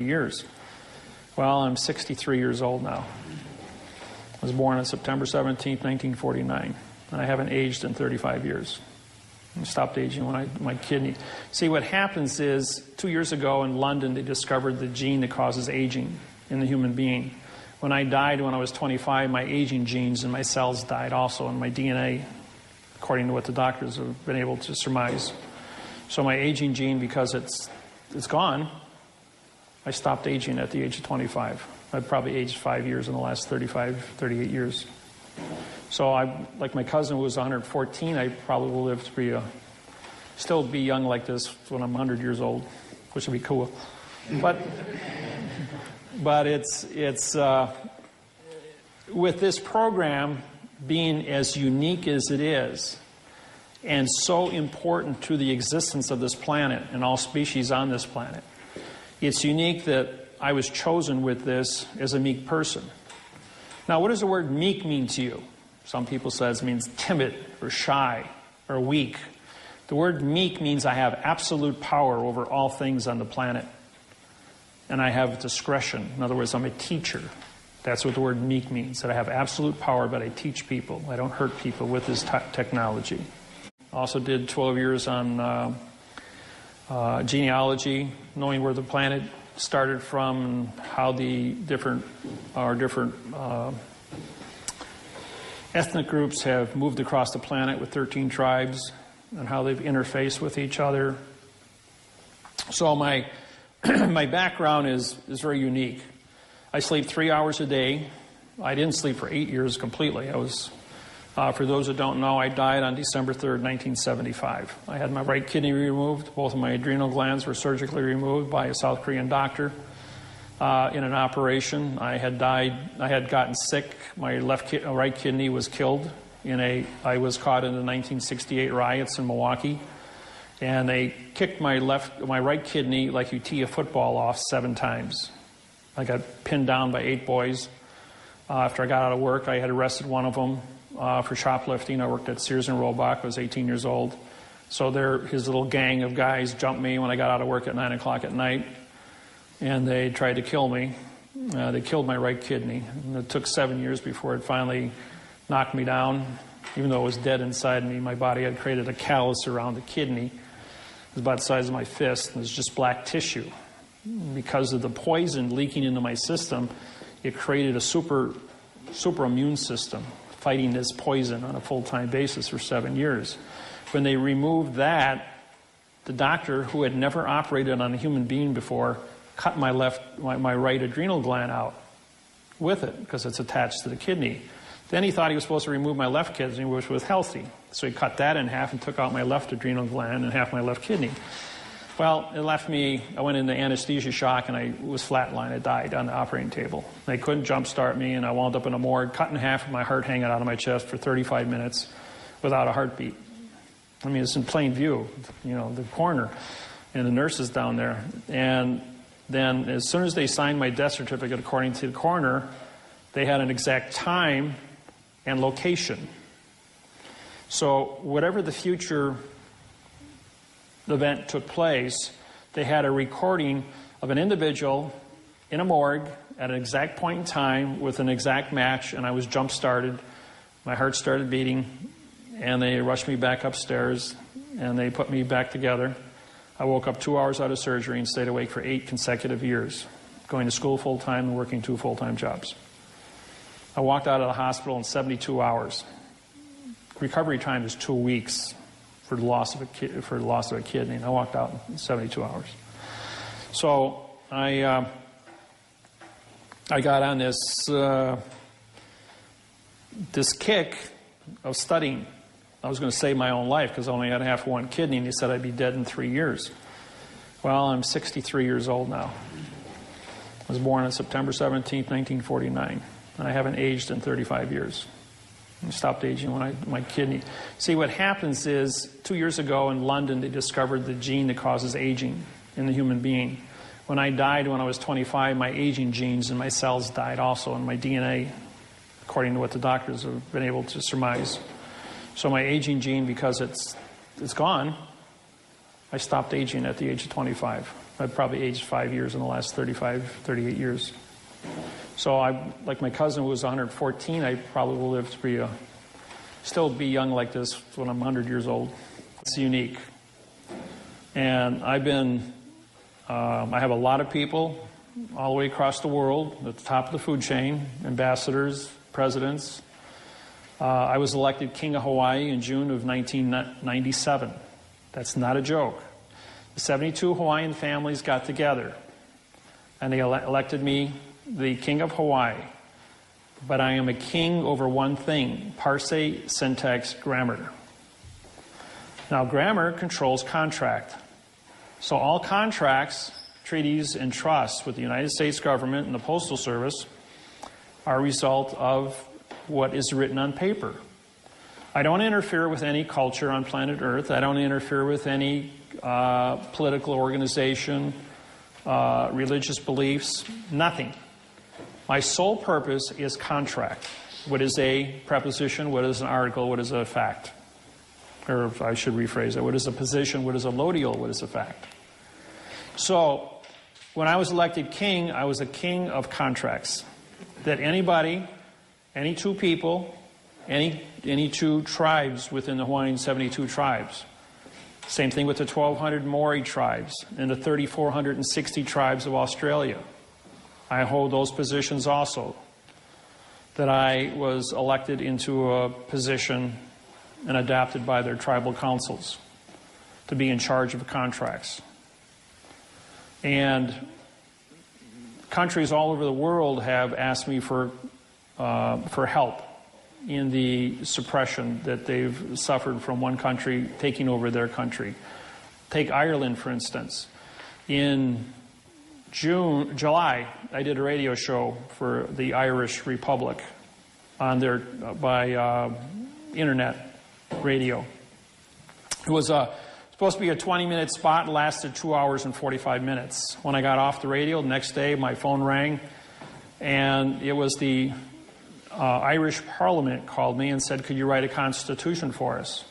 years. Well, I'm 63 years old now. I was born on September 17th, 1949, and I haven't aged in 35 years. I stopped aging when my kidney. See, what happens is, 2 years ago in London, they discovered the gene that causes aging in the human being. When I died when I was 25, my aging genes and my cells died also, and my DNA, according to what the doctors have been able to surmise. So my aging gene, because it's gone, I stopped aging at the age of 25. I've probably aged 5 years in the last 35, 38 years. So like my cousin who was 114, I probably will live to be still be young like this when I'm 100 years old, which would be cool. But it's with this program being as unique as it is, and so important to the existence of this planet and all species on this planet. It's unique that I was chosen with this as a meek person. Now, what does the word meek mean to you? Some people say it means timid or shy or weak. The word meek means I have absolute power over all things on the planet. And I have discretion. In other words, I'm a teacher. That's what the word meek means, that I have absolute power, but I teach people. I don't hurt people with this technology. I also did 12 years on genealogy, knowing where the planet started from and how the different ethnic groups have moved across the planet with 13 tribes and how they've interfaced with each other. So my background is very unique. I sleep 3 hours a day. I didn't sleep for 8 years completely. I was, for those that don't know, I died on December 3rd, 1975. I had my right kidney removed. Both of my adrenal glands were surgically removed by a South Korean doctor in an operation. I had gotten sick. My right kidney was killed I was caught in the 1968 riots in Milwaukee. And they kicked my right kidney like you tee a football off 7 times. I got pinned down by 8 boys. After I got out of work, I had arrested one of them for shoplifting. I worked at Sears and Roebuck. I was 18 years old. So his little gang of guys jumped me when I got out of work at 9 o'clock at night. And they tried to kill me. They killed my right kidney. And it took 7 years before it finally knocked me down. Even though it was dead inside me, my body had created a callus around the kidney. It was about the size of my fist, and it was just black tissue. Because of the poison leaking into my system, it created a super immune system fighting this poison on a full-time basis for 7 years. When they removed that, the doctor, who had never operated on a human being before, cut my right adrenal gland out with it because it's attached to the kidney. Then he thought he was supposed to remove my left kidney, which was healthy. So he cut that in half and took out my left adrenal gland and half my left kidney. Well, it left me, I went into anesthesia shock and I was flatlined. I died on the operating table. They couldn't jump start me and I wound up in a morgue, cut in half with my heart hanging out of my chest for 35 minutes without a heartbeat. I mean, it's in plain view, you know, the coroner and the nurses down there. And then as soon as they signed my death certificate, according to the coroner, they had an exact time and location. So whatever the future event took place, they had a recording of an individual in a morgue at an exact point in time with an exact match, and I was jump-started. My heart started beating, and they rushed me back upstairs, and they put me back together. I woke up 2 hours out of surgery and stayed awake for 8 consecutive years, going to school full-time and working 2 full-time jobs. I walked out of the hospital in 72 hours. Recovery time is 2 weeks for the loss of a kidney, and I walked out in 72 hours. So I got on this kick of studying. I was going to save my own life because I only had half one kidney, and they said I'd be dead in 3 years. Well, I'm 63 years old now. I was born on September 17th, 1949, and I haven't aged in 35 years. I stopped aging when my kidney. See, what happens is, 2 years ago in London, they discovered the gene that causes aging in the human being. When I died when I was 25, my aging genes and my cells died also, and my DNA, according to what the doctors have been able to surmise. So my aging gene, because it's gone, I stopped aging at the age of 25. I've probably aged 5 years in the last 38 years. So like my cousin who was 114, I probably will live to be still be young like this when I'm 100 years old. It's unique. And I have a lot of people all the way across the world at the top of the food chain, ambassadors, presidents. I was elected King of Hawaii in June of 1997. That's not a joke. The 72 Hawaiian families got together and they elected me the King of Hawaii. But I am a king over one thing: parse, syntax, grammar. Now, grammar controls contract. So all contracts, treaties, and trusts with the United States government and the Postal Service are a result of what is written on paper. I don't interfere with any culture on planet Earth. I don't interfere with any political organization, religious beliefs, nothing. My sole purpose is contract. What is a preposition? What is an article? What is a fact? Or I should rephrase it. What is a position? What is a lodial? What is a fact? So when I was elected king, I was a king of contracts. That anybody, any two people, any two tribes within the Hawaiian 72 tribes. Same thing with the 1,200 Maori tribes and the 3,460 tribes of Australia. I hold those positions also. That I was elected into a position and adopted by their tribal councils to be in charge of contracts. And countries all over the world have asked me for help in the suppression that they've suffered from one country taking over their country. Take Ireland, for instance. In July, I did a radio show for the Irish Republic on their by internet radio. It was supposed to be a 20-minute spot, lasted 2 hours and 45 minutes. When I got off the radio, the next day my phone rang, and it was the Irish Parliament called me and said, could you write a constitution for us?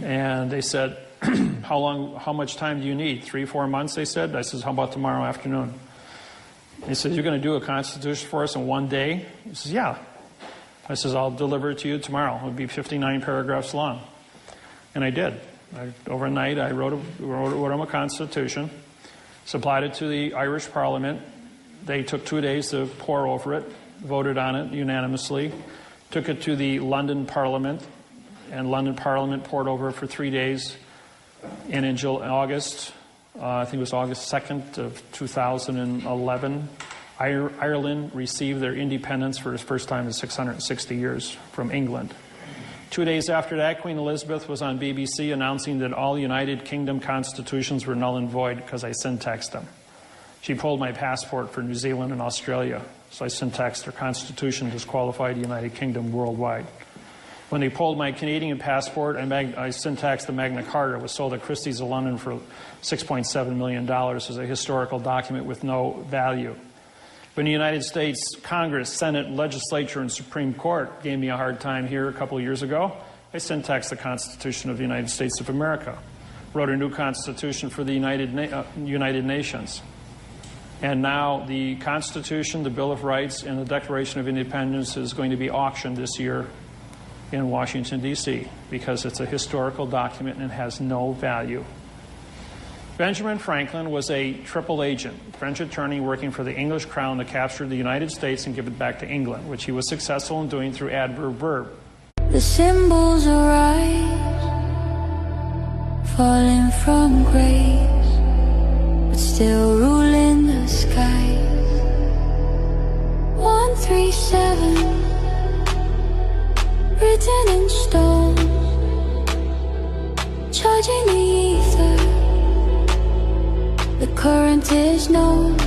And they said, how much time do you need? 3-4 months, they said. I says, how about tomorrow afternoon? He says, you're going to do a constitution for us in one day? He says, yeah. I says, I'll deliver it to you tomorrow. It would be 59 paragraphs long. And I did. Overnight, I wrote them a constitution, supplied it to the Irish Parliament. They took 2 days to pore over it, voted on it unanimously, took it to the London Parliament, and London Parliament pored over it for 3 days. And in August, I think it was August 2nd of 2011, Ireland received their independence for the first time in 660 years from England. 2 days after that, Queen Elizabeth was on BBC announcing that all United Kingdom constitutions were null and void because I syntaxed them. She pulled my passport for New Zealand and Australia, so I syntaxed their constitution, disqualified the United Kingdom worldwide. When they pulled my Canadian passport, I syntaxed the Magna Carta. It was sold at Christie's of London for $6.7 million as a historical document with no value. When the United States Congress, Senate, Legislature, and Supreme Court gave me a hard time here a couple of years ago, I syntaxed the Constitution of the United States of America, wrote a new Constitution for the United Nations. And now the Constitution, the Bill of Rights, and the Declaration of Independence is going to be auctioned this year in Washington, D.C., because it's a historical document and has no value. Benjamin Franklin was a triple agent, French attorney working for the English crown to capture the United States and give it back to England, which he was successful in doing through adverb-verb. The symbols arise, falling from grace, but still ruling the skies. 137, written in stone, charging the ether. The current is known.